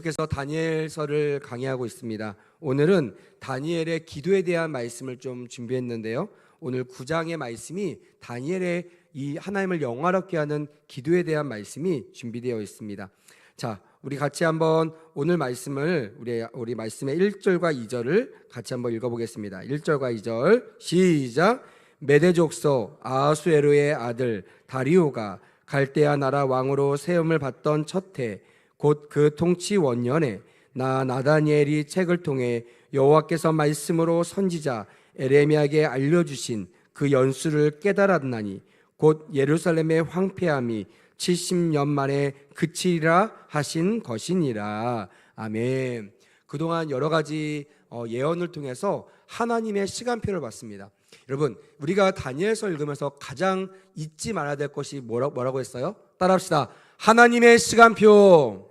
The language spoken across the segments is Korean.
계속해서 다니엘서를 강의하고 있습니다. 오늘은 다니엘의 기도에 대한 말씀을 좀 준비했는데요. 오늘 9장의 말씀이 다니엘의 이 하나님을 영화롭게 하는 기도에 대한 말씀이 준비되어 있습니다. 자, 우리 같이 한번 오늘 말씀을 우리 말씀의 1절과 2절을 같이 한번 읽어보겠습니다. 1절과 2절 시작. 메대 족속 아하수에로의 아들 다리오가 갈대아 나라 왕으로 세움을 받던 첫 해 곧 그 통치 원년에 나 나다니엘이 책을 통해 여호와께서 말씀으로 선지자 에레미야에게 알려주신 그 연수를 깨달았나니 곧 예루살렘의 황폐함이 70년 만에 그치리라 하신 것이니라. 아멘. 그동안 여러 가지 예언을 통해서 하나님의 시간표를 봤습니다. 여러분, 우리가 다니엘서 읽으면서 가장 잊지 말아야 될 것이 뭐라고 했어요? 따라합시다. 하나님의 시간표.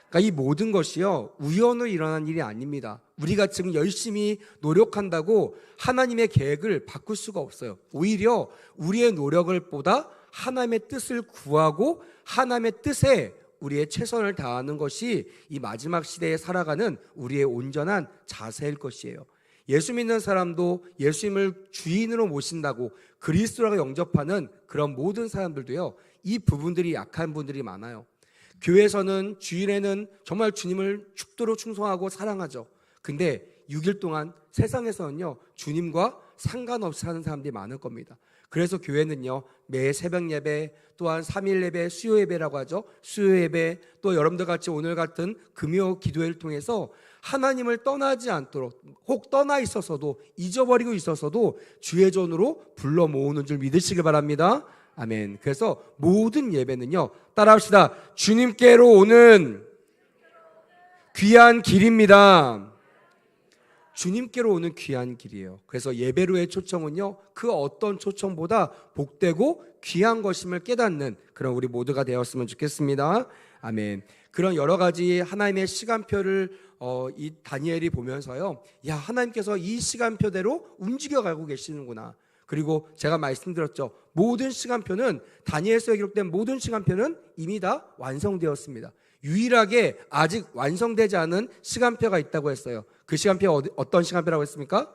그러니까 이 모든 것이요, 우연으로 일어난 일이 아닙니다. 우리가 지금 열심히 노력한다고 하나님의 계획을 바꿀 수가 없어요. 오히려 우리의 노력을 보다 하나님의 뜻을 구하고 하나님의 뜻에 우리의 최선을 다하는 것이 이 마지막 시대에 살아가는 우리의 온전한 자세일 것이에요. 예수 믿는 사람도 예수님을 주인으로 모신다고 그리스도라고 영접하는 그런 모든 사람들도요, 이 부분들이 약한 분들이 많아요. 교회에서는 주일에는 정말 주님을 죽도록 충성하고 사랑하죠. 근데 6일 동안 세상에서는요, 주님과 상관없이 사는 사람들이 많을 겁니다. 그래서 교회는요, 매 새벽 예배, 또한 3일 예배, 수요 예배라고 하죠. 수요 예배, 또 여러분들 같이 오늘 같은 금요 기도회를 통해서 하나님을 떠나지 않도록, 혹 떠나 있어서도 잊어버리고 있어서도 주의 전으로 불러 모으는 줄 믿으시길 바랍니다. 아멘. 그래서 모든 예배는요, 따라합시다. 주님께로 오는 귀한 길입니다. 주님께로 오는 귀한 길이에요. 그래서 예배로의 초청은요, 그 어떤 초청보다 복되고 귀한 것임을 깨닫는 그런 우리 모두가 되었으면 좋겠습니다. 아멘. 그런 여러 가지 하나님의 시간표를 이 다니엘이 보면서요, 야, 하나님께서 이 시간표대로 움직여가고 계시는구나. 그리고 제가 말씀드렸죠. 모든 시간표는, 다니엘서에 기록된 모든 시간표는 이미 다 완성되었습니다. 유일하게 아직 완성되지 않은 시간표가 있다고 했어요. 그 시간표가 어떤 시간표라고 했습니까?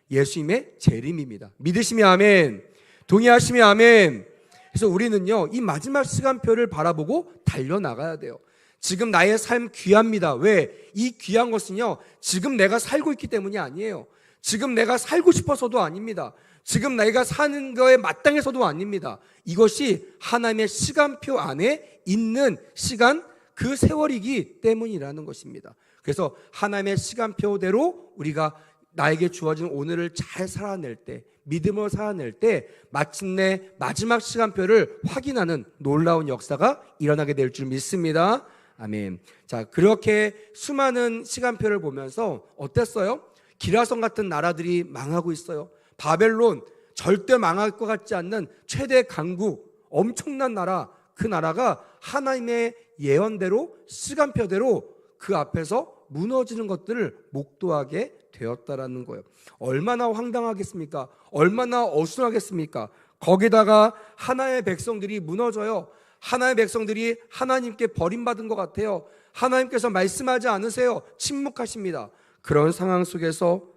예수님의 재림입니다. 믿으시면 아멘, 동의하시면 아멘. 그래서 우리는요, 이 마지막 시간표를 바라보고 달려나가야 돼요. 지금 나의 삶 귀합니다. 왜? 이 귀한 것은요, 지금 내가 살고 있기 때문이 아니에요. 지금 내가 살고 싶어서도 아닙니다. 지금 내가 사는 거에 마땅해서도 아닙니다. 이것이 하나님의 시간표 안에 있는 시간, 그 세월이기 때문이라는 것입니다. 그래서 하나님의 시간표대로 우리가 나에게 주어진 오늘을 잘 살아낼 때, 믿음으로 살아낼 때 마침내 마지막 시간표를 확인하는 놀라운 역사가 일어나게 될 줄 믿습니다. 아멘. 자, 그렇게 수많은 시간표를 보면서 어땠어요? 기라성 같은 나라들이 망하고 있어요. 바벨론, 절대 망할 것 같지 않는 최대 강국, 엄청난 나라, 그 나라가 하나님의 예언대로, 시간표대로 그 앞에서 무너지는 것들을 목도하게 되었다라는 거예요. 얼마나 황당하겠습니까? 얼마나 어수선하겠습니까? 거기다가 하나님의 백성들이 무너져요. 하나님의 백성들이 하나님께 버림받은 것 같아요. 하나님께서 말씀하지 않으세요. 침묵하십니다. 그런 상황 속에서,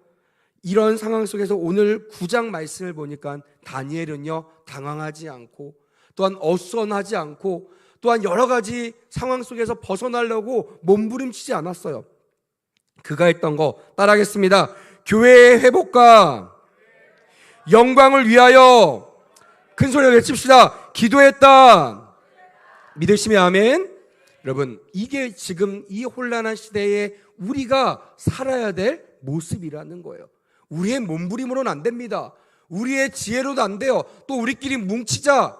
이런 상황 속에서 오늘 9장 말씀을 보니까 다니엘은요, 당황하지 않고, 또한 어수선하지 않고, 또한 여러 가지 상황 속에서 벗어나려고 몸부림치지 않았어요. 그가 했던 거 따라하겠습니다. 교회의 회복과 영광을 위하여 큰 소리로 외칩시다. 기도했다. 믿으시면 아멘. 여러분, 이게 지금 이 혼란한 시대에 우리가 살아야 될 모습이라는 거예요. 우리의 몸부림으로는 안 됩니다. 우리의 지혜로도 안 돼요. 또 우리끼리 뭉치자.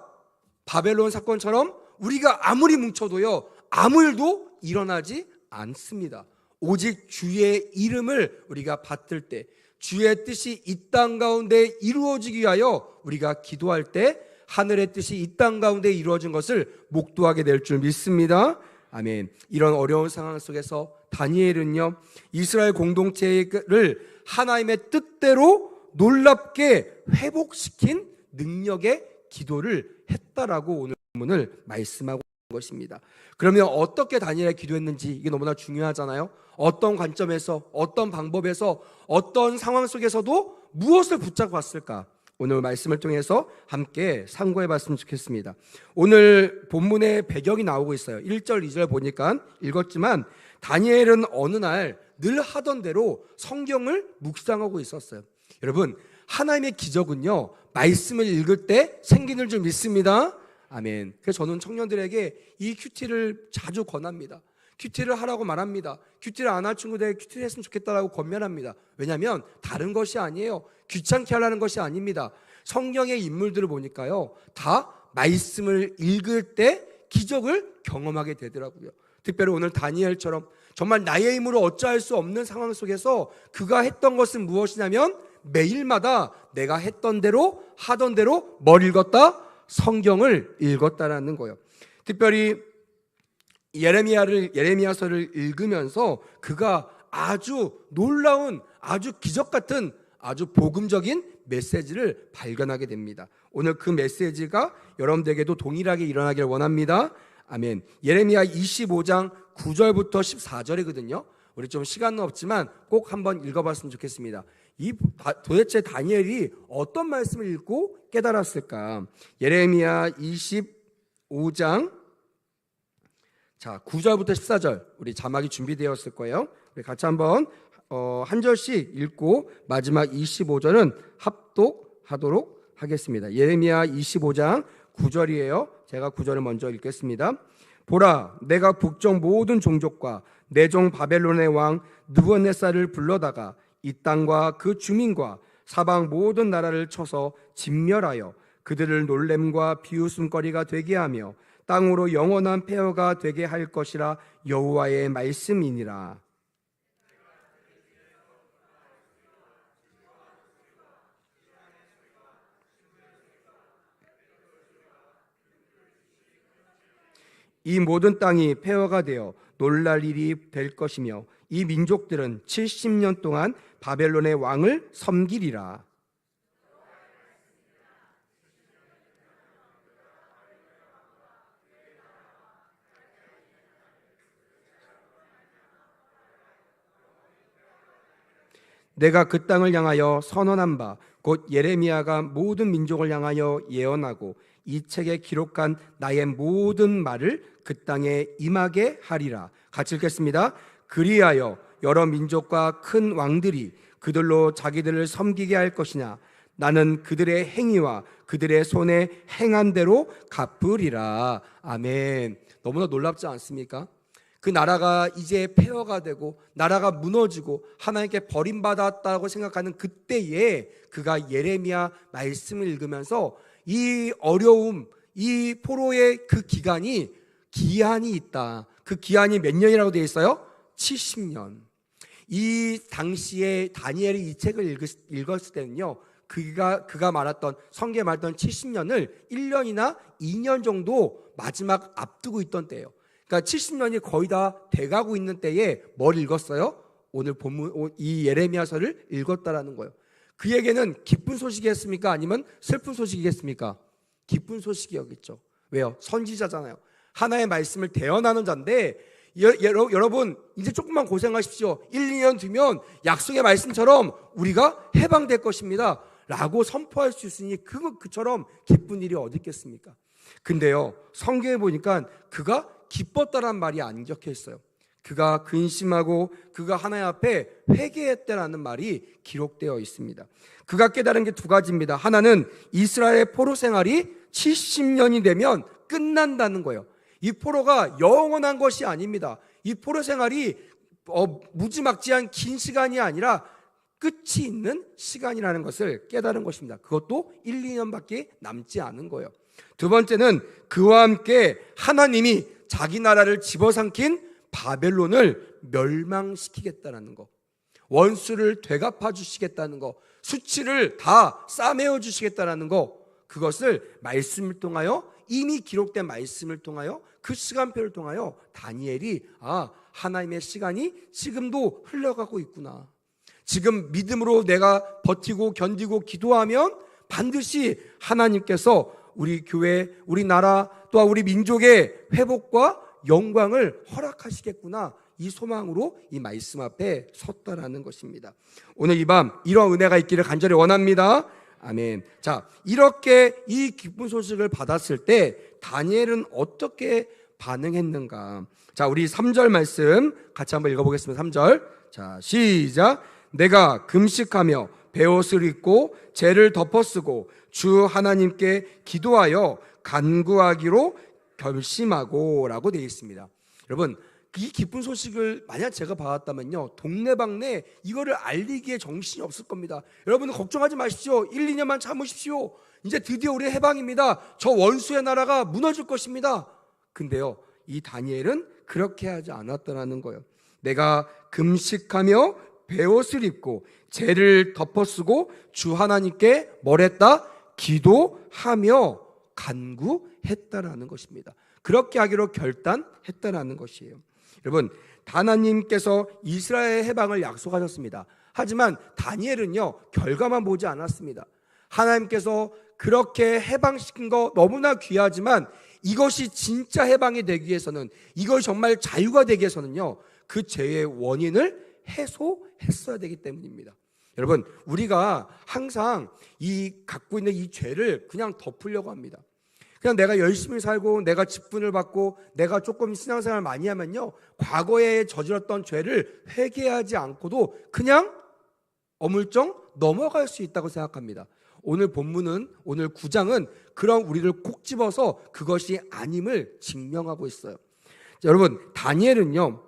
바벨론 사건처럼 우리가 아무리 뭉쳐도요, 아무 일도 일어나지 않습니다. 오직 주의 이름을 우리가 받들 때, 주의 뜻이 이 땅 가운데 이루어지기 위하여 우리가 기도할 때 하늘의 뜻이 이 땅 가운데 이루어진 것을 목도하게 될 줄 믿습니다. 아멘. 이런 어려운 상황 속에서 다니엘은요, 이스라엘 공동체를 하나님의 뜻대로 놀랍게 회복시킨 능력의 기도를 했다라고 오늘 본문을 말씀하고 것입니다. 그러면 어떻게 다니엘이 기도했는지 이게 너무나 중요하잖아요. 어떤 관점에서, 어떤 방법에서, 어떤 상황 속에서도 무엇을 붙잡고 왔을까? 오늘 말씀을 통해서 함께 상고해 봤으면 좋겠습니다. 오늘 본문의 배경이 나오고 있어요. 1절, 2절 보니까 읽었지만 다니엘은 어느 날 늘 하던 대로 성경을 묵상하고 있었어요. 여러분, 하나님의 기적은요, 말씀을 읽을 때 생기는 줄 믿습니다. 아멘. 그래서 저는 청년들에게 이 큐티를 자주 권합니다. 큐티를 하라고 말합니다. 큐티를 안 할 친구들에게 큐티를 했으면 좋겠다라고 권면합니다. 왜냐하면 다른 것이 아니에요. 귀찮게 하라는 것이 아닙니다. 성경의 인물들을 보니까요, 다 말씀을 읽을 때 기적을 경험하게 되더라고요. 특별히 오늘 다니엘처럼 정말 나의 힘으로 어찌할 수 없는 상황 속에서 그가 했던 것은 무엇이냐면 매일마다 내가 했던 대로 하던 대로 뭘 읽었다? 성경을 읽었다라는 거예요. 특별히 예레미야서를 읽으면서 그가 아주 놀라운, 아주 기적 같은, 아주 복음적인 메시지를 발견하게 됩니다. 오늘 그 메시지가 여러분들에게도 동일하게 일어나기를 원합니다. 아멘. 예레미야 25장 9절부터 14절이거든요. 우리 좀 시간은 없지만 꼭 한번 읽어봤으면 좋겠습니다. 도대체 다니엘이 어떤 말씀을 읽고 깨달았을까? 예레미야 25장 9절부터 14절, 우리 자막이 준비되었을 거예요. 우리 같이 한번 한 절씩 읽고 마지막 25절은 합독하도록 하겠습니다. 예레미야 25장 9절이에요. 제가 9절을 먼저 읽겠습니다. 보라, 내가 북쪽 모든 종족과 내 종 바벨론의 왕 느부갓네살을 불러다가 이 땅과 그 주민과 사방 모든 나라를 쳐서 진멸하여 그들을 놀램과 비웃음거리가 되게 하며 땅으로 영원한 폐허가 되게 할 것이라 여호와의 말씀이니라. 이 모든 땅이 폐허가 되어 놀랄 일이 될 것이며 이 민족들은 70년 동안 바벨론의 왕을 섬기리라. 내가 그 땅을 향하여 선언한 바 곧 예레미야가 모든 민족을 향하여 예언하고 이 책에 기록한 나의 모든 말을 그 땅에 임하게 하리라. 같이 읽겠습니다. 그리하여 여러 민족과 큰 왕들이 그들로 자기들을 섬기게 할 것이냐. 나는 그들의 행위와 그들의 손에 행한 대로 갚으리라. 아멘. 너무나 놀랍지 않습니까? 그 나라가 이제 폐허가 되고 나라가 무너지고 하나님께 버림받았다고 생각하는 그때에 그가 예레미야 말씀을 읽으면서 이 어려움, 이 포로의 그 기간이 기한이 있다. 그 기한이 몇 년이라고 되어 있어요? 70년. 이 당시에 다니엘이 이 책을 읽었을 때는요, 그가 말했던, 성경에 말했던 70년을 1년이나 2년 정도 마지막 앞두고 있던 때예요. 그러니까 70년이 거의 다 돼가고 있는 때에 뭘 읽었어요? 오늘 본문 이 예레미야서를 읽었다라는 거예요. 그에게는 기쁜 소식이겠습니까? 아니면 슬픈 소식이겠습니까? 기쁜 소식이었겠죠. 왜요? 선지자잖아요. 하나의 말씀을 대언하는 자인데 여러분 이제 조금만 고생하십시오. 1, 2년 뒤면 약속의 말씀처럼 우리가 해방될 것입니다 라고 선포할 수 있으니 그처럼 기쁜 일이 어디 있겠습니까? 근데요, 성경에 보니까 그가 기뻤다란 말이 안 적혀 있어요. 그가 근심하고 그가 하나님 앞에 회개했다라는 말이 기록되어 있습니다. 그가 깨달은 게 두 가지입니다. 하나는 이스라엘의 포로 생활이 70년이 되면 끝난다는 거예요. 이 포로가 영원한 것이 아닙니다. 이 포로 생활이 무지막지한 긴 시간이 아니라 끝이 있는 시간이라는 것을 깨달은 것입니다. 그것도 1, 2년밖에 남지 않은 거예요. 두 번째는 그와 함께 하나님이 자기 나라를 집어삼킨 바벨론을 멸망시키겠다는 거, 원수를 되갚아 주시겠다는 거, 수치를 다 싸매어 주시겠다는 거, 그것을 말씀을 통하여, 이미 기록된 말씀을 통하여, 그 시간표를 통하여 다니엘이 하나님의 시간이 지금도 흘러가고 있구나, 지금 믿음으로 내가 버티고 견디고 기도하면 반드시 하나님께서 우리 교회, 우리 나라, 또 또한 우리 민족의 회복과 영광을 허락하시겠구나, 이 소망으로 이 말씀 앞에 섰다라는 것입니다. 오늘 이 밤 이러한 은혜가 있기를 간절히 원합니다. 아멘. 자, 이렇게 이 기쁜 소식을 받았을 때 다니엘은 어떻게 반응했는가? 자, 우리 3절 말씀 같이 한번 읽어보겠습니다. 3절. 자, 시작. 내가 금식하며 베옷을 입고 죄를 덮어쓰고 주 하나님께 기도하여 간구하기로 결심하고 라고 되어 있습니다. 여러분, 이 기쁜 소식을 만약 제가 받았다면요, 동네방네 이거를 알리기에 정신이 없을 겁니다. 여러분 걱정하지 마십시오. 1, 2년만 참으십시오. 이제 드디어 우리 해방입니다. 저 원수의 나라가 무너질 것입니다. 근데요, 이 다니엘은 그렇게 하지 않았다는 거예요. 내가 금식하며 베옷을 입고 죄를 덮어쓰고 주 하나님께 뭘 했다? 기도하며 간구했다라는 것입니다. 그렇게 하기로 결단했다라는 것이에요. 여러분, 하나님께서 이스라엘 해방을 약속하셨습니다. 하지만 다니엘은요, 결과만 보지 않았습니다. 하나님께서 그렇게 해방시킨 거 너무나 귀하지만 이것이 진짜 해방이 되기 위해서는, 이것이 정말 자유가 되기 위해서는요, 그 죄의 원인을 해소했어야 되기 때문입니다. 여러분, 우리가 항상 이 갖고 있는 이 죄를 그냥 덮으려고 합니다. 그냥 내가 열심히 살고 내가 직분을 받고 내가 조금 신앙생활 많이 하면요, 과거에 저질렀던 죄를 회개하지 않고도 그냥 어물쩡 넘어갈 수 있다고 생각합니다. 오늘 본문은, 오늘 9장은 그런 우리를 콕 집어서 그것이 아님을 증명하고 있어요. 자, 여러분, 다니엘은요,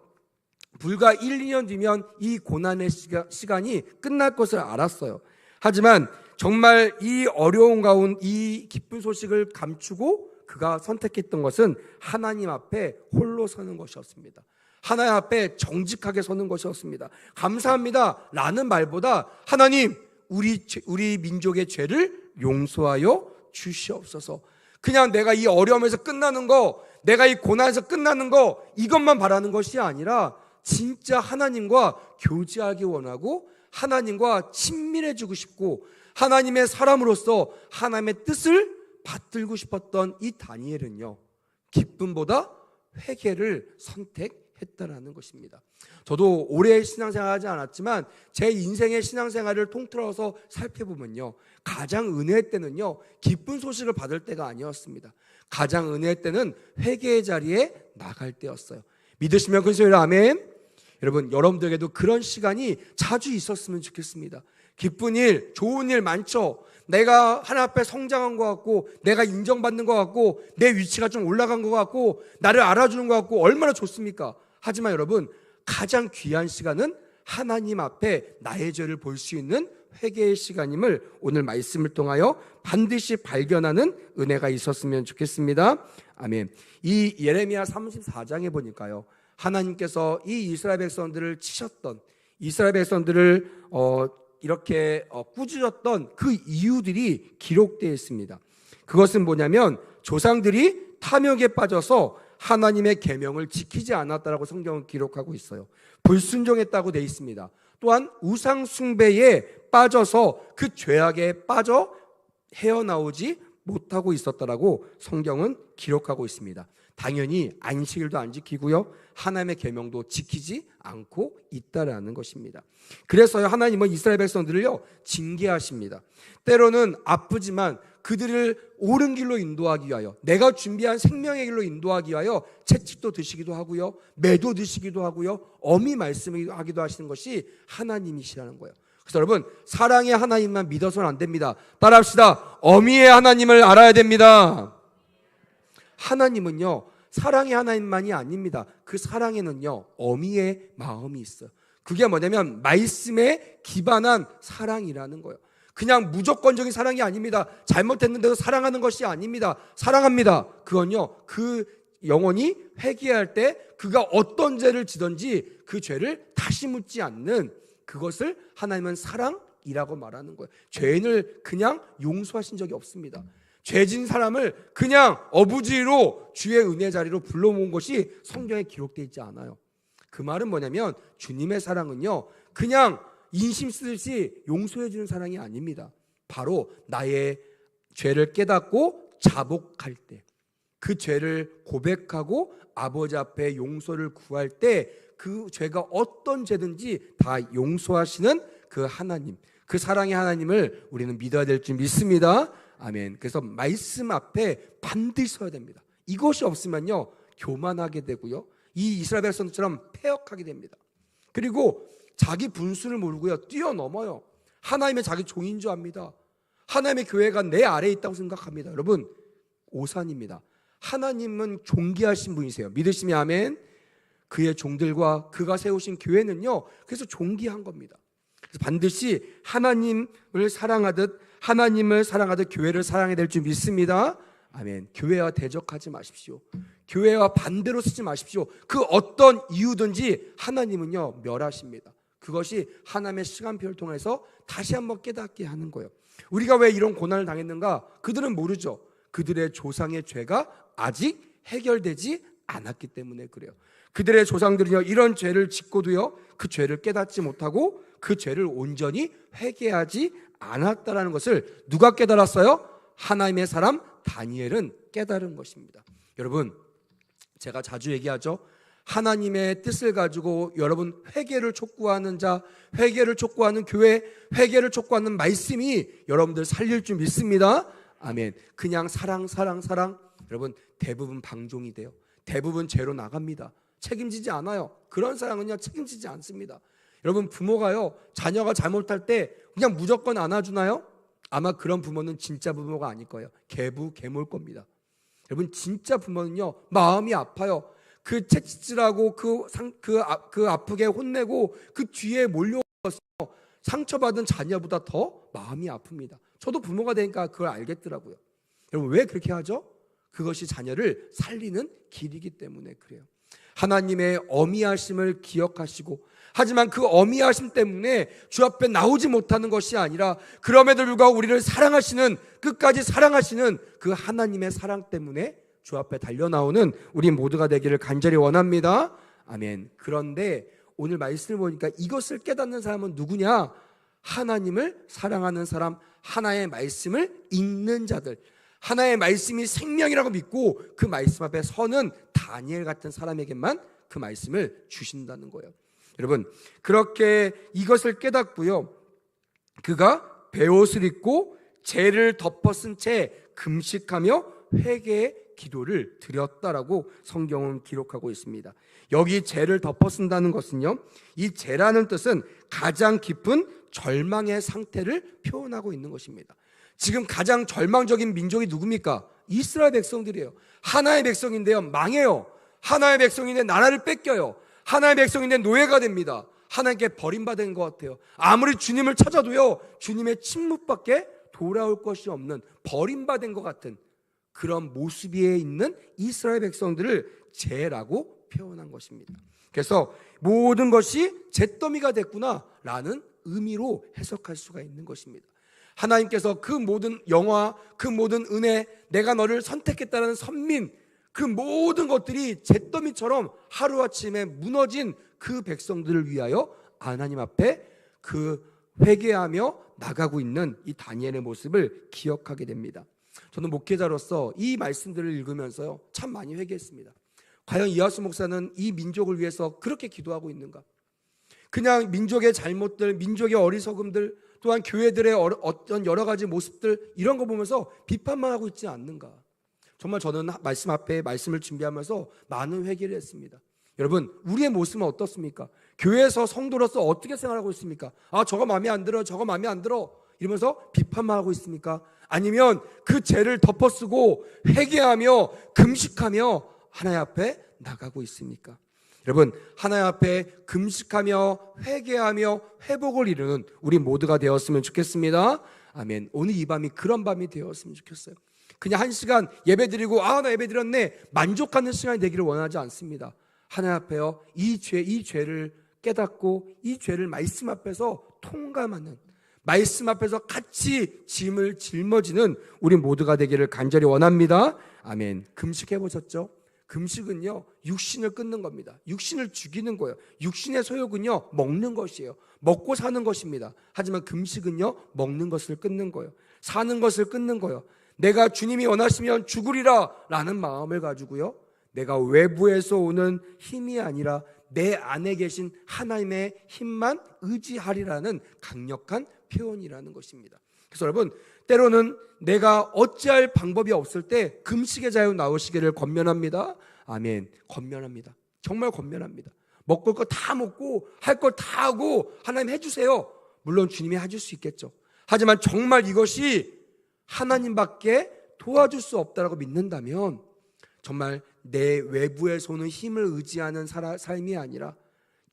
불과 1, 2년 뒤면 이 고난의 시간이 끝날 것을 알았어요. 하지만 정말 이 어려운 가운데 이 기쁜 소식을 감추고 그가 선택했던 것은 하나님 앞에 홀로 서는 것이었습니다. 하나님 앞에 정직하게 서는 것이었습니다. 감사합니다 라는 말보다 하나님, 우리 민족의 죄를 용서하여 주시옵소서. 그냥 내가 이 어려움에서 끝나는 거, 내가 이 고난에서 끝나는 거, 이것만 바라는 것이 아니라 진짜 하나님과 교제하기 원하고 하나님과 친밀해지고 싶고 하나님의 사람으로서 하나님의 뜻을 받들고 싶었던 이 다니엘은요, 기쁨보다 회개를 선택했다라는 것입니다. 저도 오래 신앙생활 하지 않았지만 제 인생의 신앙생활을 통틀어서 살펴보면요, 가장 은혜의 때는요, 기쁜 소식을 받을 때가 아니었습니다. 가장 은혜의 때는 회개의 자리에 나갈 때였어요. 믿으시면 큰 소리로 아멘. 여러분, 여러분들에게도 그런 시간이 자주 있었으면 좋겠습니다. 기쁜 일, 좋은 일 많죠. 내가 하나님 앞에 성장한 것 같고, 내가 인정받는 것 같고, 내 위치가 좀 올라간 것 같고, 나를 알아주는 것 같고, 얼마나 좋습니까? 하지만 여러분, 가장 귀한 시간은 하나님 앞에 나의 죄를 볼 수 있는 회개의 시간임을 오늘 말씀을 통하여 반드시 발견하는 은혜가 있었으면 좋겠습니다. 아멘. 이 예레미야 34장에 보니까요, 하나님께서 이 이스라엘 백성들을 치셨던, 이스라엘 백성들을 이렇게 꾸짖었던 그 이유들이 기록되어 있습니다. 그것은 뭐냐면 조상들이 탐욕에 빠져서 하나님의 계명을 지키지 않았다라고 성경은 기록하고 있어요. 불순종했다고 되어 있습니다. 또한 우상 숭배에 빠져서 그 죄악에 빠져 헤어나오지 못하고 있었다라고 성경은 기록하고 있습니다. 당연히 안식일도 안 지키고요, 하나님의 계명도 지키지 않고 있다라는 것입니다. 그래서요, 하나님은 이스라엘 백성들을요 징계하십니다. 때로는 아프지만 그들을 옳은 길로 인도하기 위하여, 내가 준비한 생명의 길로 인도하기 위하여 채찍도 드시기도 하고요, 매도 드시기도 하고요, 엄히 말씀하기도 하시는 것이 하나님이시라는 거예요. 그래서 여러분, 사랑의 하나님만 믿어서는 안 됩니다. 따라합시다. 어미의 하나님을 알아야 됩니다. 하나님은요, 사랑의 하나님만이 아닙니다. 그 사랑에는요, 어미의 마음이 있어요. 그게 뭐냐면 말씀에 기반한 사랑이라는 거예요. 그냥 무조건적인 사랑이 아닙니다. 잘못했는데도 사랑하는 것이 아닙니다. 사랑합니다. 그건요, 그 영혼이 회개할 때 그가 어떤 죄를 지든지 그 죄를 다시 묻지 않는, 그것을 하나님은 사랑이라고 말하는 거예요. 죄인을 그냥 용서하신 적이 없습니다. 죄진 사람을 그냥 어부지로 주의 은혜 자리로 불러모은 것이 성경에 기록되어 있지 않아요. 그 말은 뭐냐면 주님의 사랑은요, 그냥 인심 쓰듯이 용서해 주는 사랑이 아닙니다. 바로 나의 죄를 깨닫고 자복할 때, 그 죄를 고백하고 아버지 앞에 용서를 구할 때 그 죄가 어떤 죄든지 다 용서하시는 그 하나님, 그 사랑의 하나님을 우리는 믿어야 될 줄 믿습니다. 아멘. 그래서 말씀 앞에 반드시 서야 됩니다. 이것이 없으면요 교만하게 되고요, 이 이스라엘 백성들처럼 패역하게 됩니다. 그리고 자기 분수를 모르고요 뛰어넘어요. 하나님의 자기 종인 줄 압니다. 하나님의 교회가 내 아래에 있다고 생각합니다. 여러분, 오산입니다. 하나님은 존귀하신 분이세요. 믿으시면 아멘. 그의 종들과 그가 세우신 교회는요 그래서 존귀한 겁니다. 그래서 반드시 하나님을 사랑하듯 교회를 사랑해야 될 줄 믿습니다. 아멘. 교회와 대적하지 마십시오. 교회와 반대로 쓰지 마십시오. 그 어떤 이유든지 하나님은요 멸하십니다. 그것이 하나님의 시간표를 통해서 다시 한번 깨닫게 하는 거예요. 우리가 왜 이런 고난을 당했는가? 그들은 모르죠. 그들의 조상의 죄가 아직 해결되지 않았기 때문에 그래요. 그들의 조상들은요 이런 죄를 짓고도요 그 죄를 깨닫지 못하고 그 죄를 온전히 회개하지 않았다라는 것을 누가 깨달았어요? 하나님의 사람 다니엘은 깨달은 것입니다. 여러분, 제가 자주 얘기하죠. 하나님의 뜻을 가지고 여러분 회개를 촉구하는 자, 회개를 촉구하는 교회, 회개를 촉구하는 말씀이 여러분들 살릴 줄 믿습니다. 아멘. 그냥 사랑 여러분 대부분 방종이 돼요. 대부분 죄로 나갑니다. 책임지지 않아요. 그런 사랑은요 책임지지 않습니다. 여러분, 부모가요 자녀가 잘못할 때 그냥 무조건 안아주나요? 아마 그런 부모는 진짜 부모가 아닐 거예요. 개모일 겁니다. 여러분, 진짜 부모는요 마음이 아파요. 그 채찍질하고 그 아프게 혼내고 그 뒤에 몰려와서 상처받은 자녀보다 더 마음이 아픕니다. 저도 부모가 되니까 그걸 알겠더라고요. 여러분, 왜 그렇게 하죠? 그것이 자녀를 살리는 길이기 때문에 그래요. 하나님의 어미하심을 기억하시고, 하지만 그 어미하심 때문에 주 앞에 나오지 못하는 것이 아니라 그럼에도 불구하고 우리를 사랑하시는, 끝까지 사랑하시는 그 하나님의 사랑 때문에 주 앞에 달려나오는 우리 모두가 되기를 간절히 원합니다. 아멘. 그런데 오늘 말씀을 보니까 이것을 깨닫는 사람은 누구냐? 하나님을 사랑하는 사람, 하나의 말씀을 읽는 자들, 하나의 말씀이 생명이라고 믿고 그 말씀 앞에 서는 다니엘 같은 사람에게만 그 말씀을 주신다는 거예요. 여러분, 그렇게 이것을 깨닫고요, 그가 베옷을 입고 죄를 덮어쓴 채 금식하며 회개의 기도를 드렸다라고 성경은 기록하고 있습니다. 여기 죄를 덮어쓴다는 것은요, 이 죄라는 뜻은 가장 깊은 절망의 상태를 표현하고 있는 것입니다. 지금 가장 절망적인 민족이 누굽니까? 이스라엘 백성들이에요. 하나의 백성인데요 망해요. 하나의 백성인데 나라를 뺏겨요. 하나의 백성인데 노예가 됩니다. 하나님께 버림받은 것 같아요. 아무리 주님을 찾아도요 주님의 침묵밖에 돌아올 것이 없는 버림받은 것 같은 그런 모습 위에 있는 이스라엘 백성들을 죄라고 표현한 것입니다. 그래서 모든 것이 잿더미가 됐구나라는 의미로 해석할 수가 있는 것입니다. 하나님께서 그 모든 영화, 그 모든 은혜, 내가 너를 선택했다는 선민, 그 모든 것들이 잿더미처럼 하루아침에 무너진 그 백성들을 위하여 하나님 앞에 그 회개하며 나가고 있는 이 다니엘의 모습을 기억하게 됩니다. 저는 목회자로서 이 말씀들을 읽으면서요 참 많이 회개했습니다. 과연 이하수 목사는 이 민족을 위해서 그렇게 기도하고 있는가? 그냥 민족의 잘못들, 민족의 어리석음들, 또한 교회들의 어떤 여러 가지 모습들, 이런 거 보면서 비판만 하고 있지 않는가? 정말 저는 말씀 앞에 말씀을 준비하면서 많은 회개를 했습니다. 여러분, 우리의 모습은 어떻습니까? 교회에서 성도로서 어떻게 생활하고 있습니까? 아, 저거 마음에 안 들어, 저거 마음에 안 들어, 이러면서 비판만 하고 있습니까? 아니면 그 죄를 덮어쓰고 회개하며 금식하며 하나님 앞에 나가고 있습니까? 여러분, 하나님 앞에 금식하며 회개하며 회복을 이루는 우리 모두가 되었으면 좋겠습니다. 아멘. 오늘 이 밤이 그런 밤이 되었으면 좋겠어요. 그냥 한 시간 예배 드리고 나 예배 드렸네 만족하는 시간이 되기를 원하지 않습니다. 하나님 앞에요 이 죄를 깨닫고 이 죄를 말씀 앞에서 통감하는, 말씀 앞에서 같이 짐을 짊어지는 우리 모두가 되기를 간절히 원합니다. 아멘. 금식해 보셨죠? 금식은요 육신을 끊는 겁니다. 육신을 죽이는 거예요. 육신의 소욕은요 먹는 것이에요. 먹고 사는 것입니다. 하지만 금식은요 먹는 것을 끊는 거예요. 사는 것을 끊는 거예요. 내가 주님이 원하시면 죽으리라 라는 마음을 가지고요, 내가 외부에서 오는 힘이 아니라 내 안에 계신 하나님의 힘만 의지하리라는 강력한 표현이라는 것입니다. 그래서 여러분, 때로는 내가 어찌할 방법이 없을 때 금식의 자유 나오시기를 권면합니다. 아멘. 권면합니다. 정말 권면합니다. 먹을 거 다 먹고 할 거 다 하고 하나님 해주세요. 물론 주님이 해줄 수 있겠죠. 하지만 정말 이것이 하나님밖에 도와줄 수 없다라고 믿는다면 정말 내 외부에서 오는 힘을 의지하는 삶이 아니라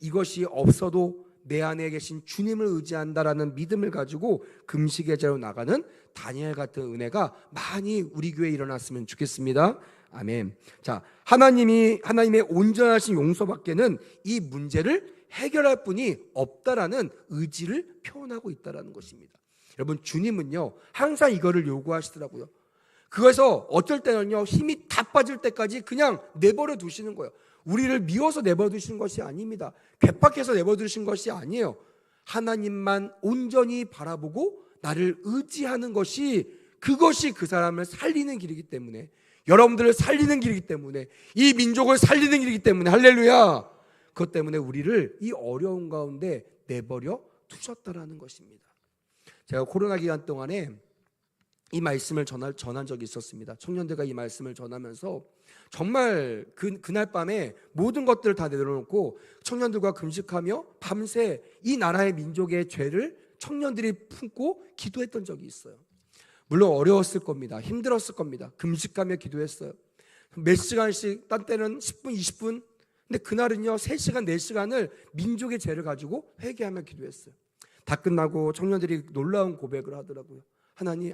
이것이 없어도 내 안에 계신 주님을 의지한다라는 믿음을 가지고 금식의 자로 나가는 다니엘 같은 은혜가 많이 우리 교회에 일어났으면 좋겠습니다. 아멘. 자, 하나님의 온전하신 용서밖에는 이 문제를 해결할 분이 없다라는 의지를 표현하고 있다라는 것입니다. 여러분, 주님은요 항상 이거를 요구하시더라고요. 그래서 어쩔 때는요 힘이 다 빠질 때까지 그냥 내버려 두시는 거예요. 우리를 미워서 내버려 두시는 것이 아닙니다. 괴팍해서 내버려 두신 것이 아니에요. 하나님만 온전히 바라보고 나를 의지하는 것이, 그것이 그 사람을 살리는 길이기 때문에, 여러분들을 살리는 길이기 때문에, 이 민족을 살리는 길이기 때문에, 할렐루야, 그것 때문에 우리를 이 어려운 가운데 내버려 두셨다라는 것입니다. 제가 코로나 기간 동안에 이 말씀을 전한 적이 있었습니다. 청년들과 이 말씀을 전하면서 정말 그날 밤에 모든 것들을 다 내려놓고 청년들과 금식하며 밤새 이 나라의 민족의 죄를 청년들이 품고 기도했던 적이 있어요. 물론 어려웠을 겁니다. 힘들었을 겁니다. 금식하며 기도했어요. 몇 시간씩, 딴 때는 10분, 20분. 근데 그날은요 3시간, 4시간을 민족의 죄를 가지고 회개하며 기도했어요. 다 끝나고 청년들이 놀라운 고백을 하더라고요. 하나님,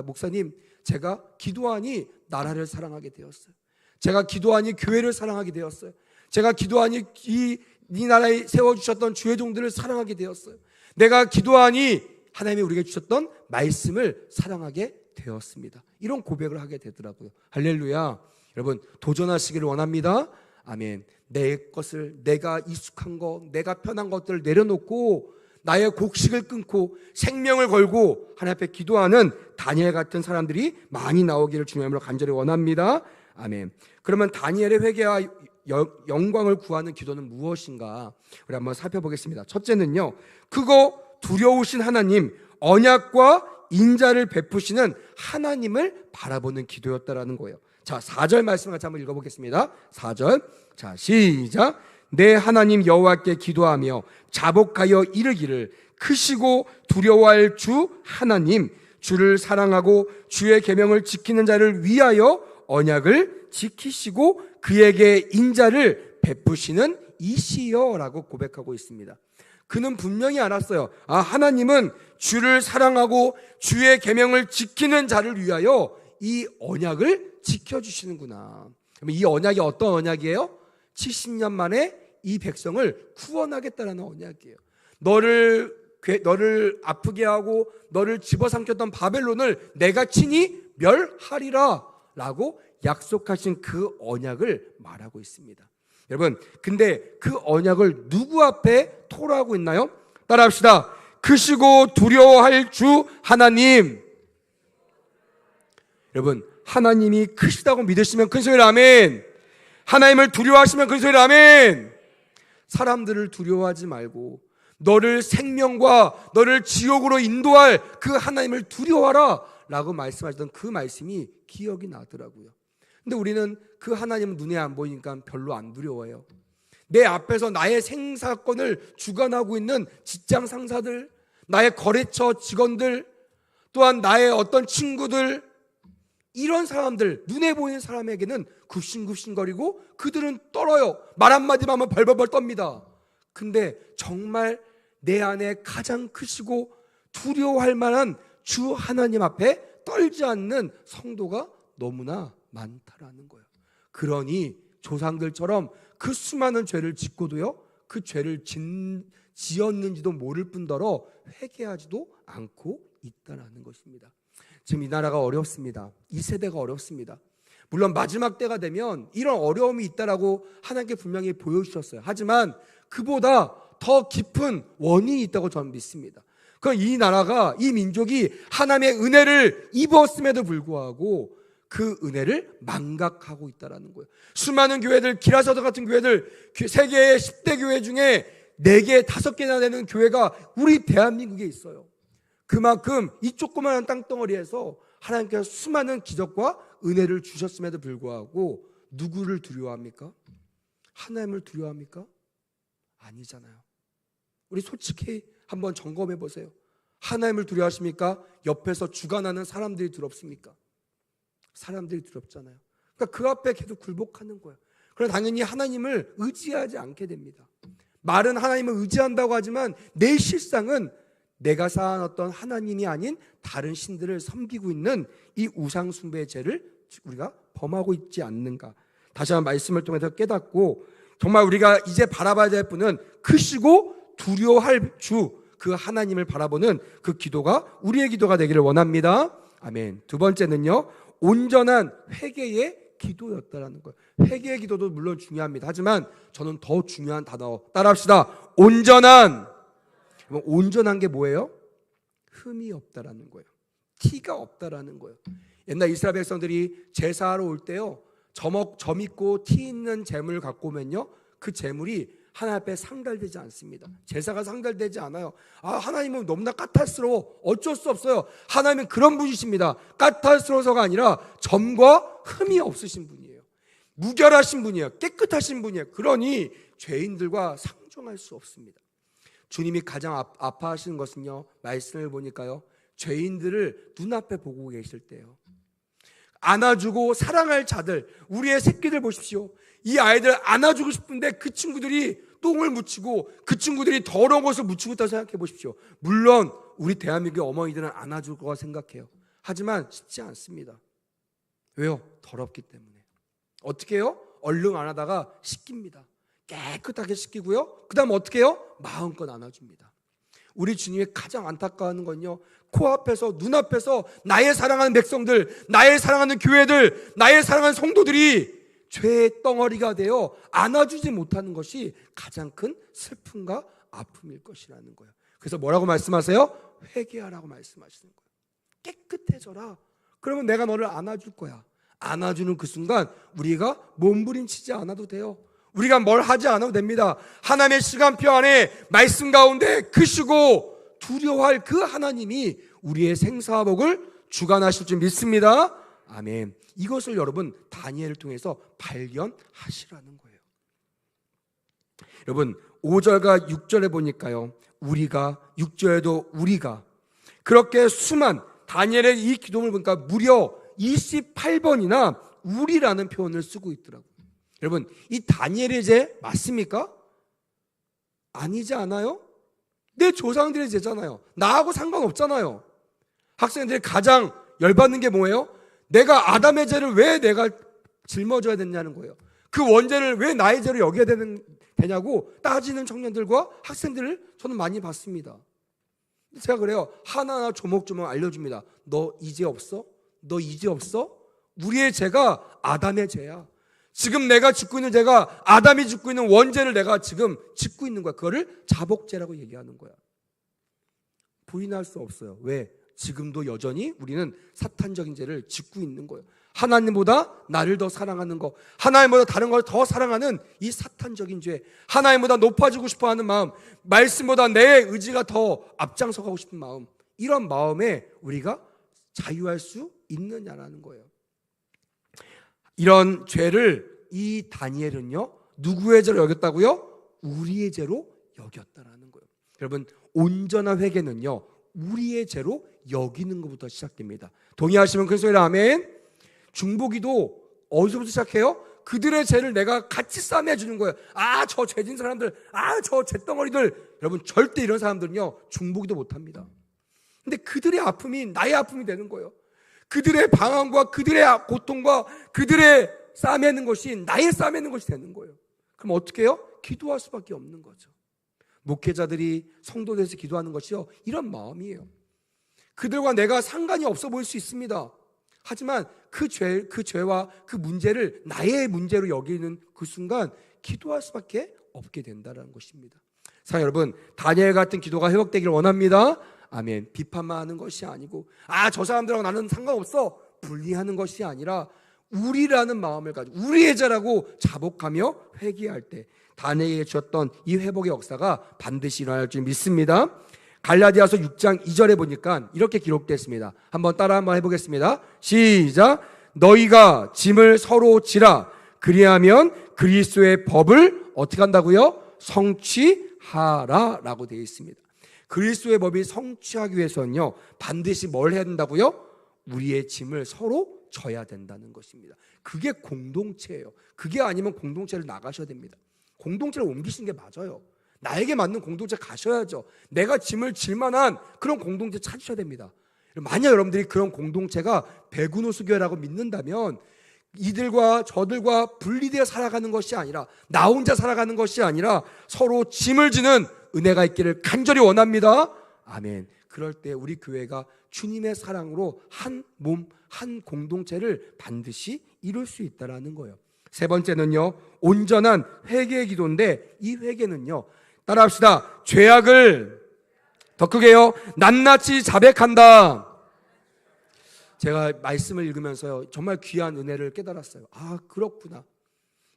목사님, 제가 기도하니 나라를 사랑하게 되었어요. 제가 기도하니 교회를 사랑하게 되었어요. 제가 기도하니 이 나라에 세워주셨던 주의 종들을 사랑하게 되었어요. 내가 기도하니 하나님이 우리에게 주셨던 말씀을 사랑하게 되었습니다. 이런 고백을 하게 되더라고요. 할렐루야. 여러분, 도전하시기를 원합니다. 아멘. 내 것을, 내가 익숙한 것, 내가 편한 것들을 내려놓고 나의 곡식을 끊고 생명을 걸고 하나님 앞에 기도하는 다니엘 같은 사람들이 많이 나오기를 주님으로 간절히 원합니다. 아멘. 그러면 다니엘의 회개와 영광을 구하는 기도는 무엇인가? 우리 한번 살펴보겠습니다. 첫째는요, 크고 두려우신 하나님, 언약과 인자를 베푸시는 하나님을 바라보는 기도였다라는 거예요. 자, 4절 말씀 같이 한번 읽어보겠습니다. 4절. 자, 시작. 내 하나님 여호와께 기도하며 자복하여 이르기를, 크시고 두려워할 주 하나님, 주를 사랑하고 주의 계명을 지키는 자를 위하여 언약을 지키시고 그에게 인자를 베푸시는 이시여라고 고백하고 있습니다. 그는 분명히 알았어요. 하나님은 주를 사랑하고 주의 계명을 지키는 자를 위하여 이 언약을 지켜주시는구나. 그럼 이 언약이 어떤 언약이에요? 70년 만에 이 백성을 구원하겠다라는 언약이에요. 너를 아프게 하고 너를 집어삼켰던 바벨론을 내가 친히 멸하리라 라고 약속하신 그 언약을 말하고 있습니다. 여러분, 근데 그 언약을 누구 앞에 토로하고 있나요? 따라합시다. 크시고 두려워할 주 하나님. 여러분, 하나님이 크시다고 믿으시면 큰 소리로 아멘. 하나님을 두려워하시면 큰 소리로 아멘. 사람들을 두려워하지 말고 너를 생명과 너를 지옥으로 인도할 그 하나님을 두려워하라 라고 말씀하셨던 그 말씀이 기억이 나더라고요. 근데 우리는 그 하나님은 눈에 안 보이니까 별로 안 두려워해요. 내 앞에서 나의 생사건을 주관하고 있는 직장 상사들, 나의 거래처 직원들, 또한 나의 어떤 친구들, 이런 사람들, 눈에 보이는 사람에게는 굽신굽신거리고 그들은 떨어요. 말 한마디만 하면 벌벌벌 떱니다. 근데 정말 내 안에 가장 크시고 두려워할 만한 주 하나님 앞에 떨지 않는 성도가 너무나 많다라는 거예요. 그러니 조상들처럼 그 수많은 죄를 짓고도요, 그 죄를 지었는지도 모를 뿐더러 회개하지도 않고 있다라는 것입니다. 지금 이 나라가 어렵습니다. 이 세대가 어렵습니다. 물론 마지막 때가 되면 이런 어려움이 있다라고 하나님께 분명히 보여주셨어요. 하지만 그보다 더 깊은 원인이 있다고 저는 믿습니다. 이 나라가, 이 민족이 하나님의 은혜를 입었음에도 불구하고 그 은혜를 망각하고 있다는 거예요. 수많은 교회들, 기라사도 같은 교회들, 세계의 10대 교회 중에 4개, 5개나 되는 교회가 우리 대한민국에 있어요. 그만큼 이 조그마한 땅덩어리에서 하나님께서 수많은 기적과 은혜를 주셨음에도 불구하고 누구를 두려워합니까? 하나님을 두려워합니까? 아니잖아요. 우리 솔직히 한번 점검해 보세요. 하나님을 두려워하십니까? 옆에서 주관하는 사람들이 두렵습니까? 사람들이 두렵잖아요. 그러니까 그 앞에 계속 굴복하는 거예요. 그러나 당연히 하나님을 의지하지 않게 됩니다. 말은 하나님을 의지한다고 하지만 내 실상은 내가 쌓은 어떤 하나님이 아닌 다른 신들을 섬기고 있는 이 우상 숭배의 죄를 우리가 범하고 있지 않는가. 다시 한번 말씀을 통해서 깨닫고 정말 우리가 이제 바라봐야 될 분은 크시고 두려워할 주, 그 하나님을 바라보는 그 기도가 우리의 기도가 되기를 원합니다. 아멘. 두 번째는요, 온전한 회개의 기도였다라는 거예요. 회개의 기도도 물론 중요합니다. 하지만 저는 더 중요한 단어 따라합시다. 온전한. 온전한 게 뭐예요? 흠이 없다라는 거예요. 티가 없다라는 거예요. 옛날 이스라엘 백성들이 제사하러 올 때요, 점 있고 티 있는 재물을 갖고 오면요, 그 재물이 하나님 앞에 상달되지 않습니다. 제사가 상달되지 않아요. 하나님은 너무나 까탈스러워. 어쩔 수 없어요. 하나님은 그런 분이십니다. 까탈스러워서가 아니라 점과 흠이 없으신 분이에요. 무결하신 분이에요. 깨끗하신 분이에요. 그러니 죄인들과 상종할 수 없습니다. 주님이 가장 아파하시는 것은요, 말씀을 보니까요, 죄인들을 눈앞에 보고 계실 때요, 안아주고 사랑할 자들, 우리의 새끼들 보십시오. 이 아이들 안아주고 싶은데 그 친구들이 똥을 묻히고 그 친구들이 더러운 것을 묻히고 있다고 생각해 보십시오. 물론 우리 대한민국의 어머니들은 안아줄 거라 생각해요. 하지만 쉽지 않습니다. 왜요? 더럽기 때문에. 어떻게 해요? 얼른 안 하다가 씻깁니다. 깨끗하게 씻기고요, 그 다음 어떻게 해요? 마음껏 안아줍니다. 우리 주님이 가장 안타까워하는 건요, 코앞에서 눈앞에서 나의 사랑하는 백성들, 나의 사랑하는 교회들, 나의 사랑하는 성도들이 죄의 덩어리가 되어 안아주지 못하는 것이 가장 큰 슬픔과 아픔일 것이라는 거예요. 그래서 뭐라고 말씀하세요? 회개하라고 말씀하시는 거예요. 깨끗해져라. 그러면 내가 너를 안아줄 거야. 안아주는 그 순간 우리가 몸부림치지 않아도 돼요. 우리가 뭘 하지 않아도 됩니다. 하나님의 시간표 안에 말씀 가운데 크시고 두려워할 그 하나님이 우리의 생사와 복을 주관하실 줄 믿습니다. 아멘. 이것을 여러분 다니엘을 통해서 발견하시라는 거예요. 여러분 5절과 6절에 보니까요, 우리가 6절에도 우리가 그렇게 수만 다니엘의 이 기도를 보니까 무려 28번이나 우리라는 표현을 쓰고 있더라고요. 여러분 이 다니엘의 죄 맞습니까? 아니지 않아요? 내 조상들의 죄잖아요. 나하고 상관없잖아요. 학생들이 가장 열받는 게 뭐예요? 내가 아담의 죄를 왜 내가 짊어져야 되냐는 거예요. 그 원죄를 왜 나의 죄로 여겨야 되냐고 따지는 청년들과 학생들을 저는 많이 봤습니다. 제가 그래요. 하나하나 조목조목 알려줍니다. 너 이제 없어? 너 이제 없어? 우리의 죄가 아담의 죄야. 지금 내가 짓고 있는 죄가 아담이 짓고 있는 원죄를 내가 지금 짓고 있는 거야. 그거를 자복죄라고 얘기하는 거야. 부인할 수 없어요. 왜? 지금도 여전히 우리는 사탄적인 죄를 짓고 있는 거예요. 하나님보다 나를 더 사랑하는 거, 하나님보다 다른 걸 더 사랑하는 이 사탄적인 죄, 하나님보다 높아지고 싶어하는 마음, 말씀보다 내 의지가 더 앞장서가고 싶은 마음, 이런 마음에 우리가 자유할 수 있느냐라는 거예요. 이런 죄를 이 다니엘은요, 누구의 죄로 여겼다고요? 우리의 죄로 여겼다라는 거예요. 여러분 온전한 회개는요, 우리의 죄로 여기는 것부터 시작됩니다. 동의하시면 큰 소리로 아멘. 중보기도 어디서부터 시작해요? 그들의 죄를 내가 같이 싸매어 주는 거예요. 저 죄진 사람들, 저 죄덩어리들. 여러분 절대 이런 사람들은요 중보기도 못합니다. 근데 그들의 아픔이 나의 아픔이 되는 거예요. 그들의 방황과 그들의 고통과 그들의 싸매는 것이 나의 싸매는 것이 되는 거예요. 그럼 어떻게 해요? 기도할 수밖에 없는 거죠. 목회자들이 성도들에서 기도하는 것이요, 이런 마음이에요. 그들과 내가 상관이 없어 보일 수 있습니다. 하지만 그 죄와 그 문제를 나의 문제로 여기는 그 순간 기도할 수밖에 없게 된다는 것입니다. 사랑하는 여러분, 다니엘 같은 기도가 회복되기를 원합니다. 아멘. 비판만 하는 것이 아니고 저 사람들하고 나는 상관없어 분리하는 것이 아니라 우리라는 마음을 가지고 우리의 죄라고 자복하며 회개할 때 다니엘에게 주었던 이 회복의 역사가 반드시 일어날 줄 믿습니다. 갈라디아서 6장 2절에 보니까 이렇게 기록되어 있습니다. 한번 해보겠습니다. 시작. 너희가 짐을 서로 지라. 그리하면 그리스도의 법을 어떻게 한다고요? 성취하라 라고 되어 있습니다. 그리스도의 법이 성취하기 위해서는요 반드시 뭘 해야 된다고요? 우리의 짐을 서로 져야 된다는 것입니다. 그게 공동체예요. 그게 아니면 공동체를 나가셔야 됩니다. 공동체를 옮기시는 게 맞아요. 나에게 맞는 공동체 가셔야죠. 내가 짐을 질 만한 그런 공동체 찾으셔야 됩니다. 만약 여러분들이 그런 공동체가 백운호수교회라고 믿는다면 이들과 저들과 분리되어 살아가는 것이 아니라 나 혼자 살아가는 것이 아니라 서로 짐을 지는 은혜가 있기를 간절히 원합니다. 아멘. 그럴 때 우리 교회가 주님의 사랑으로 한 몸, 한 공동체를 반드시 이룰 수 있다는 거예요. 세 번째는요, 온전한 회개의 기도인데 이 회개는요, 따라합시다. 죄악을 더 크게요, 낱낱이 자백한다. 제가 말씀을 읽으면서요 정말 귀한 은혜를 깨달았어요. 그렇구나.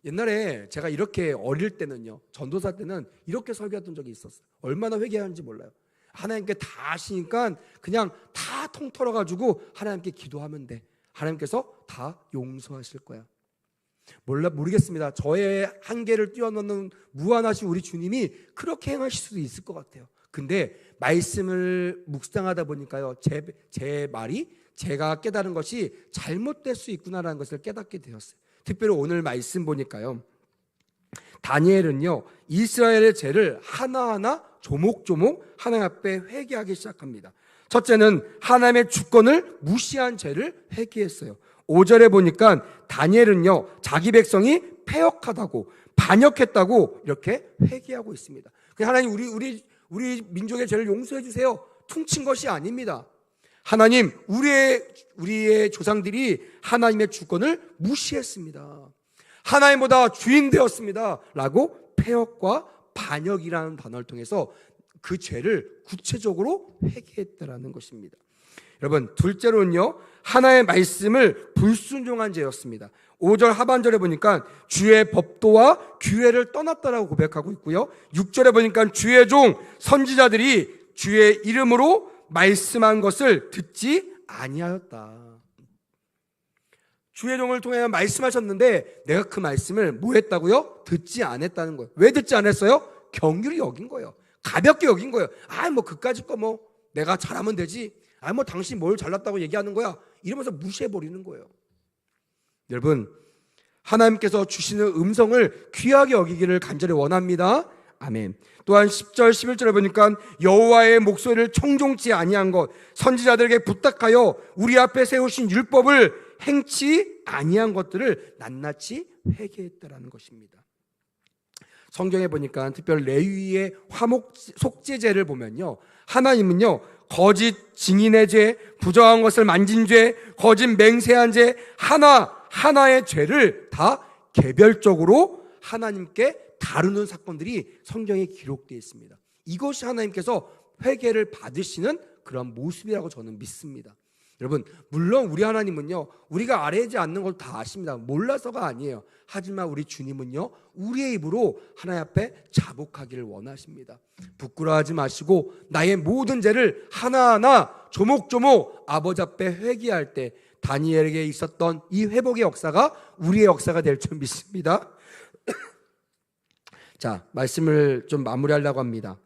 옛날에 제가 이렇게 어릴 때는요, 전도사 때는 이렇게 설교했던 적이 있었어요. 얼마나 회개하는지 몰라요. 하나님께 다 아시니까 그냥 다 통털어가지고 하나님께 기도하면 돼. 하나님께서 다 용서하실 거야. 모르겠습니다. 저의 한계를 뛰어넘는 무한하신 우리 주님이 그렇게 행하실 수도 있을 것 같아요. 근데 말씀을 묵상하다 보니까요, 제 말이 제가 깨달은 것이 잘못될 수 있구나라는 것을 깨닫게 되었어요. 특별히 오늘 말씀 보니까요, 다니엘은요 이스라엘의 죄를 하나하나 조목조목 하나님 앞에 회개하기 시작합니다. 첫째는 하나님의 주권을 무시한 죄를 회개했어요. 5절에 보니까 다니엘은요 자기 백성이 패역하다고 반역했다고 이렇게 회개하고 있습니다. 하나님 우리 민족의 죄를 용서해 주세요. 퉁친 것이 아닙니다. 하나님 우리의 조상들이 하나님의 주권을 무시했습니다. 하나님보다 주인 되었습니다 라고 패역과 반역이라는 단어를 통해서 그 죄를 구체적으로 회개했다라는 것입니다. 여러분, 둘째로는요 하나의 말씀을 불순종한 죄였습니다. 5절 하반절에 보니까 주의 법도와 규례를 떠났다라고 고백하고 있고요, 6절에 보니까 주의 종 선지자들이 주의 이름으로 말씀한 것을 듣지 아니하였다. 주의 종을 통해 말씀하셨는데 내가 그 말씀을 뭐 했다고요? 듣지 않았다는 거예요. 왜 듣지 않았어요? 경휼히 여긴 거예요. 가볍게 여긴 거예요. 그까짓 거 내가 잘하면 되지. 당신 뭘 잘났다고 얘기하는 거야. 이러면서 무시해버리는 거예요. 여러분, 하나님께서 주시는 음성을 귀하게 여기기를 간절히 원합니다. 아멘. 또한 10절 11절에 보니까 여호와의 목소리를 청종치 아니한 것, 선지자들에게 부탁하여 우리 앞에 세우신 율법을 행치 아니한 것들을 낱낱이 회개했다라는 것입니다. 성경에 보니까 특별 레위의 화목 속죄제를 보면요, 하나님은요 거짓 증인의 죄, 부정한 것을 만진 죄, 거짓 맹세한 죄 하나의 죄를 다 개별적으로 하나님께 다루는 사건들이 성경에 기록되어 있습니다. 이것이 하나님께서 회개를 받으시는 그런 모습이라고 저는 믿습니다. 여러분, 물론 우리 하나님은요 우리가 알지 않는 걸 다 아십니다. 몰라서가 아니에요. 하지만 우리 주님은요 우리의 입으로 하나님 앞에 자복하기를 원하십니다. 부끄러워하지 마시고 나의 모든 죄를 하나하나 조목조목 아버지 앞에 회개할 때 다니엘에게 있었던 이 회복의 역사가 우리의 역사가 될 줄 믿습니다. 자, 말씀을 좀 마무리하려고 합니다.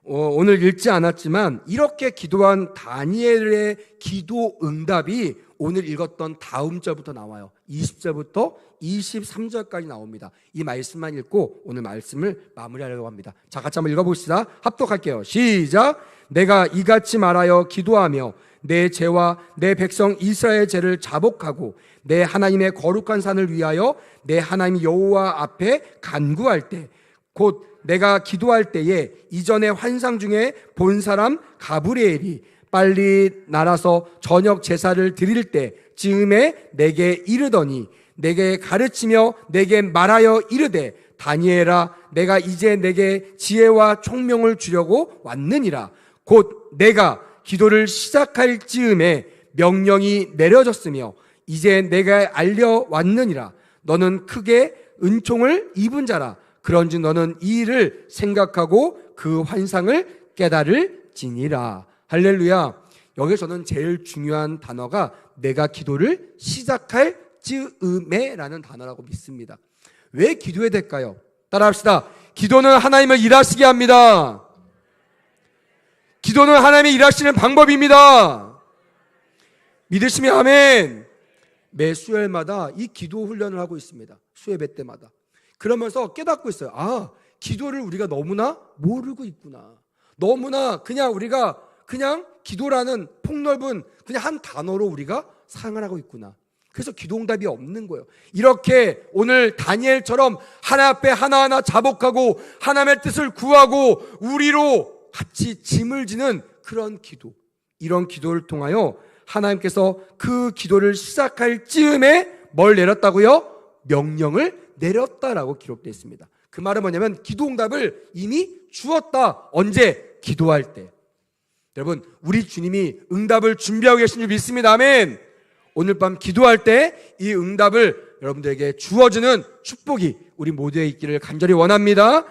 오늘 읽지 않았지만 이렇게 기도한 다니엘의 기도 응답이 오늘 읽었던 다음 절부터 나와요. 20절부터 23절까지 나옵니다. 이 말씀만 읽고 오늘 말씀을 마무리하려고 합니다. 자, 같이 한번 읽어봅시다. 합독할게요. 시작. 내가 이같이 말하여 기도하며 내 죄와 내 백성 이스라엘 죄를 자복하고 내 하나님의 거룩한 산을 위하여 내 하나님 여호와 앞에 간구할 때 곧 내가 기도할 때에 이전의 환상 중에 본 사람 가브리엘이 빨리 날아서 저녁 제사를 드릴 때 즈음에 내게 이르더니 내게 가르치며 내게 말하여 이르되 다니엘아 내가 이제 내게 지혜와 총명을 주려고 왔느니라. 곧 내가 기도를 시작할 즈음에 명령이 내려졌으며 이제 내가 알려왔느니라. 너는 크게 은총을 입은 자라. 그런즉 너는 이 일을 생각하고 그 환상을 깨달을지니라. 할렐루야. 여기서 저는 제일 중요한 단어가 내가 기도를 시작할 즈음에 라는 단어라고 믿습니다. 왜 기도해야 될까요? 따라합시다. 기도는 하나님을 일하시게 합니다. 기도는 하나님이 일하시는 방법입니다. 믿으시면 아멘. 매 수요일마다 이 기도 훈련을 하고 있습니다. 수예배 때마다. 그러면서 깨닫고 있어요. 아, 기도를 우리가 너무나 모르고 있구나. 너무나 그냥 우리가 그냥 기도라는 폭넓은 그냥 한 단어로 우리가 사용을 하고 있구나. 그래서 기도응답이 없는 거예요. 이렇게 오늘 다니엘처럼 하나 앞에 하나하나 자복하고 하나님의 뜻을 구하고 우리로 같이 짐을 지는 그런 기도, 이런 기도를 통하여 하나님께서 그 기도를 시작할 즈음에 뭘 내렸다고요? 명령을 내렸다라고 기록되어 있습니다. 그 말은 뭐냐면 기도응답을 이미 주었다. 언제? 기도할 때. 여러분, 우리 주님이 응답을 준비하고 계신 줄 믿습니다. 아멘. 오늘 밤 기도할 때 이 응답을 여러분들에게 주어주는 축복이 우리 모두에 있기를 간절히 원합니다.